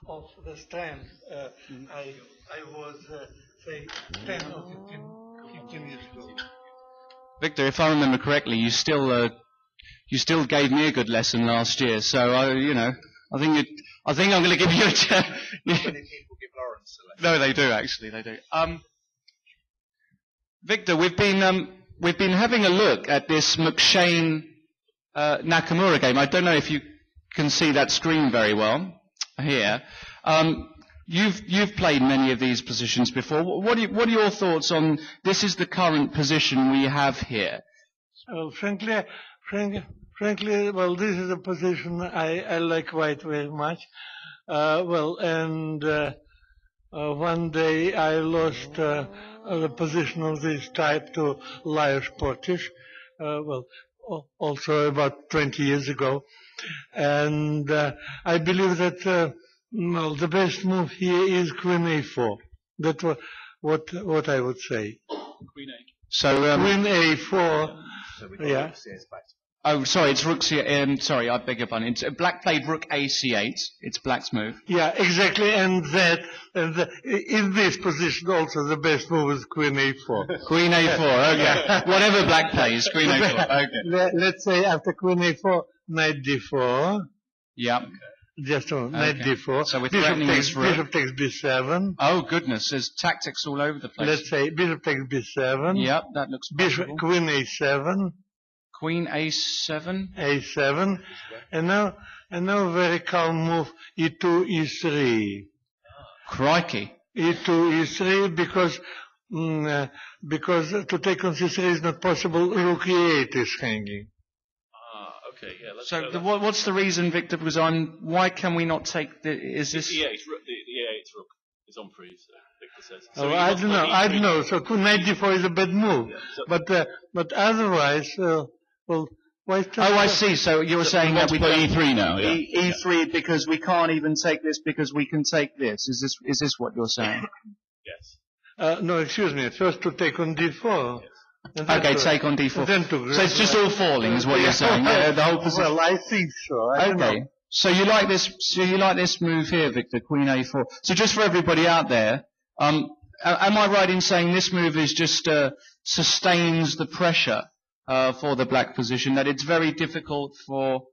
of the strand. I was, say, 10 or 15 years ago. Victor, if I remember correctly, you still gave me a good lesson last year. So I think I'm going to give you a chance. Many people give Lawrence a lesson. No, they do actually. They do. Victor, we've been having a look at this McShane Nakamura game. I don't know if you can see that screen very well here. You've played many of these positions before. What are your thoughts on this? Is the current position we have here? Well, frankly, well, this is a position I like white very much. One day I lost the position of this type to Lajos Portiš, also about 20 years ago. And I believe that the best move here is Queen A4. That's what I would say. Queen A. So Queen A4. So we Yeah. Oh, sorry, it's Rook C. Sorry, I beg your pardon. Black played Rook A/C8. It's Black's move. Yeah, exactly. And in this position also the best move is Queen A4. Queen A4. Okay. Whatever Black plays, Queen A4. Okay. Let's say after Queen A4, Knight D4. Yeah. Just Knight D4. So we're threatening this rook. Bishop takes B7. Oh goodness, there's tactics all over the place. Let's say Bishop takes B7. Yep, that looks Bishop, possible. Queen A7. Queen A7. A7. And now very calm move E2, E3. Crikey. E2, E3 because to take on C3 is not possible. Rook E8 is hanging. Okay, yeah. Let's So what's the reason, Victor? Because why can we not take the? Is this? The E8 rook is on freeze. Victor says. So I don't know. So Knight D4 is a bad move, yeah, but otherwise, why? Oh, I see. So you're saying that we play E3 now, yeah. E3 because we can't even take this because we can take this. Is this what you're saying? Yes. No, excuse me. First to take on D4. Yes. Okay, take on D4. So it's just all falling, is what you're saying. The whole position. Well, I think so. I don't know. So you like this? So you like this move here, Victor? Queen A4. So just for everybody out there, am I right in saying this move is just sustains the pressure for the black position? That it's very difficult for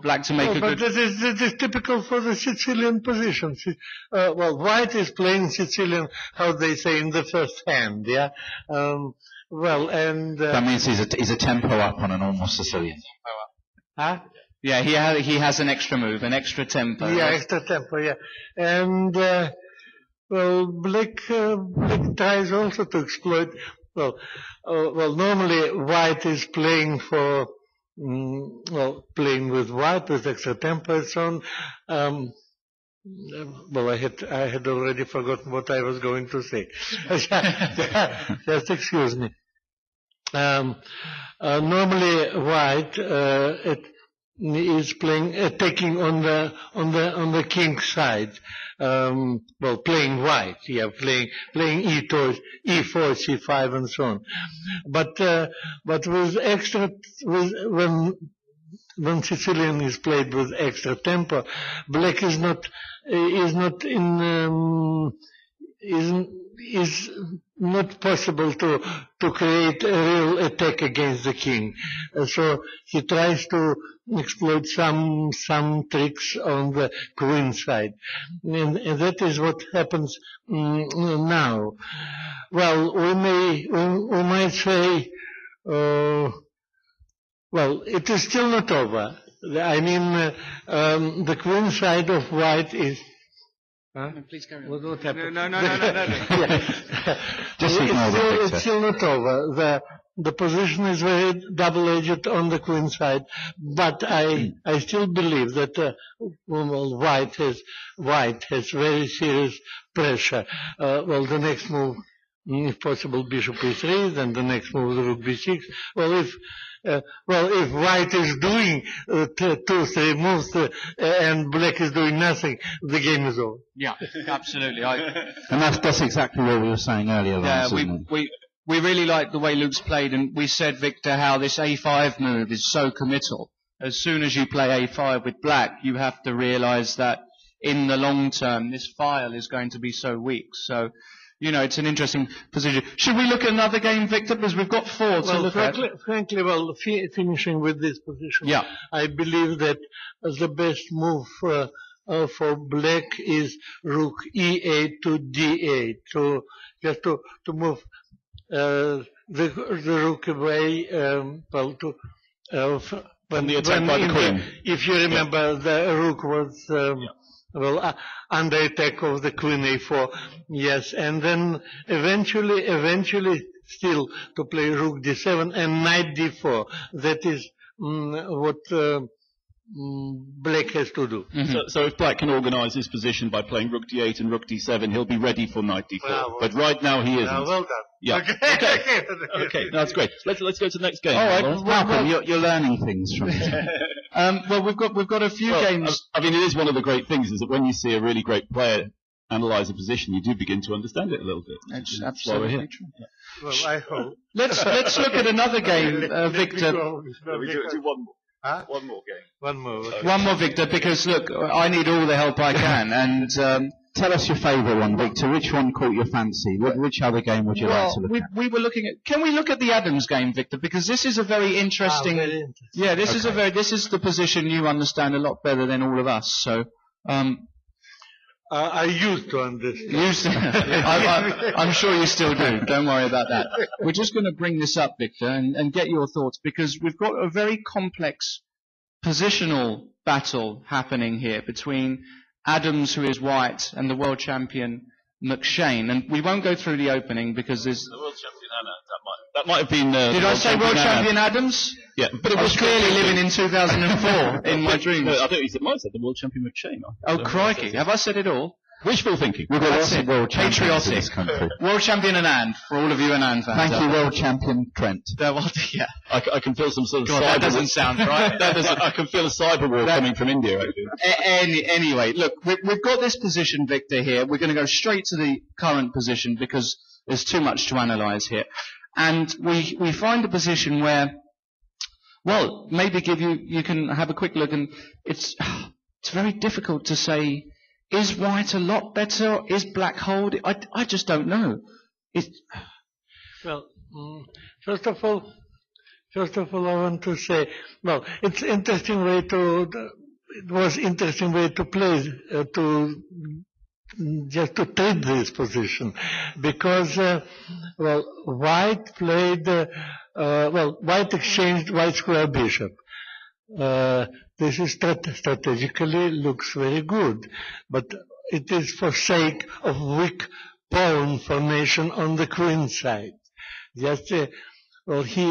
black to make a good. But that is typical for the Sicilian position. White is playing Sicilian, how they say, in the first hand. Yeah. That means he's a tempo up on a normal Sicilian. Huh? Yeah, he has an extra move, an extra tempo. Yeah, extra tempo. Yeah, and black tries also to exploit. Normally white is playing for playing with white with extra tempo and so on. I had already forgotten what I was going to say. Just excuse me. Normally white is playing attacking on the king side. Playing white, yeah, playing E2, E4, C5, and so on. But with extra when Sicilian is played with extra tempo, black is not possible to create a real attack against the king. So he tries to exploit some tricks on the queen side, and that is what happens now. Well, we might say. It is still not over. I mean, the queen side of white is. Huh? No, please carry on. What happened? No. It's still not over. The position is very double-edged on the queen side, but I still believe that white has very serious pressure. The next move, if possible, bishop e3, then the next move, rook b6. If white is doing 2-3 moves and black is doing nothing, the game is over. Yeah, absolutely. And that's exactly what we were saying earlier. Yeah, we really like the way Luke's played, and we said, Victor, how this A5 move is so committal. As soon as you play A5 with black, you have to realise that in the long term, this file is going to be so weak. So, you know, it's an interesting position. Should we look at another game, Victor? Because we've got 4 to look at. Frankly, finishing with this position, Yeah. I believe that the best move for black is rook e8 to d8, just to move the rook away, From the attack by the queen. If you remember, the rook was under attack of the queen a4. Yes, and then eventually still to play rook d7 and knight d4. That is what black has to do. Mm-hmm. So if black can organise his position by playing rook d8 and rook d7, he'll be ready for knight d4. Well, but right now he isn't. Well done. Yeah. Okay. Okay, that's great. Let's go to the next game. All right. Lawrence. Malcolm, you're learning things from this. Well, we've got a few games. I mean, it is one of the great things is that when you see a really great player analyse a position, you do begin to understand it a little bit. It's absolutely true. Well, I hope. Let's look at another game, Victor. We do one more. Huh? One more game. One more. One more, Victor, because look, I need all the help I can, and Tell us your favourite one, Victor. Which one caught your fancy? Which other game would you like to look at? we were looking at. Can we look at the Adams game, Victor? Because this is a very interesting. Very interesting. Yeah, this is this is the position you understand a lot better than all of us. So. I used to understand. I'm sure you still do. Don't worry about that. We're just going to bring this up, Victor, and get your thoughts, because we've got a very complex positional battle happening here between Adams, who is white, and the world champion McShane. And we won't go through the opening because there's... The world champion Anna, that might have been... Did I say world champion Adams? Yeah, but it I was was clearly living in 2004 in my dreams. No, I think you might have said the world champion McShane. Oh, crikey. Have I said it all? Wishful thinking. We've got That's lots of it. world champions in Patriotic. this country. World champion Anand, for all of you Anand fans. Thank you, world champion Trent. Yeah. I can feel some sort of God, cyber that doesn't sound right. That doesn't. I can feel a cyber war coming from India, actually. Anyway, look, we've got this position, Victor, here. We're going to go straight to the current position because there's too much to analyse here. And we find a position where, well, maybe you can have a quick look, and it's very difficult to say, is white a lot better? Is black hold? I just don't know. Well, first of all, I want to say, well, it was interesting way to play, just to treat this position, because, white played, white exchanged white square bishop. This is strategically looks very good, but it is for sake of weak pawn formation on the queen side. Just he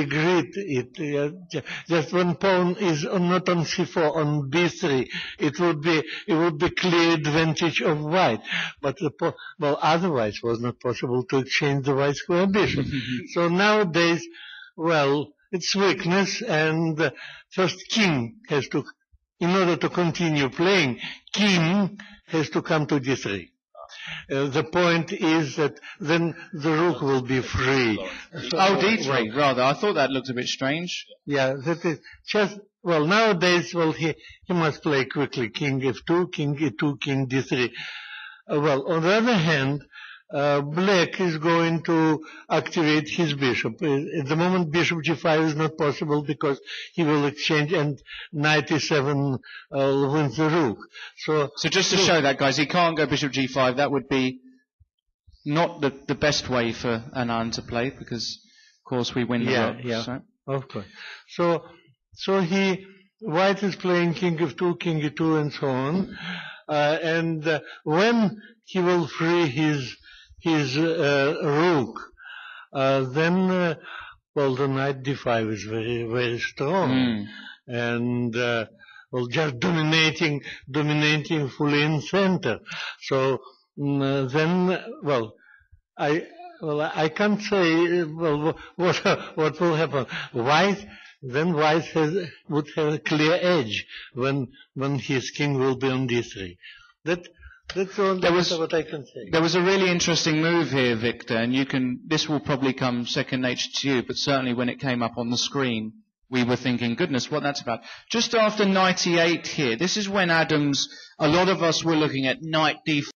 agreed it. Just one pawn is not on c4, on b3. It would be clear advantage of white. But otherwise it was not possible to exchange the white square bishop. So nowadays, it's weakness, and first king has to, in order to continue playing, king has to come to d3. The point is that then the rook will be free. So, d3 rather. I thought that looked a bit strange. Yeah, that is just, nowadays, he must play quickly. King f2, king e2, king d3. On the other hand, black is going to activate his bishop. At the moment, bishop g5 is not possible because he will exchange, and knight e7 wins the rook. So just to show that, guys, he can't go bishop g5. That would be not the best way for Anand to play, because, of course, we win the rook. Yeah, so. Of course. So white is playing king f2, king e2, and so on. And when he will free his rook, then the knight d5 is very, very strong, and just dominating fully in center. So then, I can't say what will happen. White would have a clear edge when his king will be on d3. That's all what I can say. There was a really interesting move here, Victor, and this will probably come second nature to you, but certainly when it came up on the screen, we were thinking, goodness, what that's about. Just after 98 here, this is when Adams, a lot of us were looking at knight d4.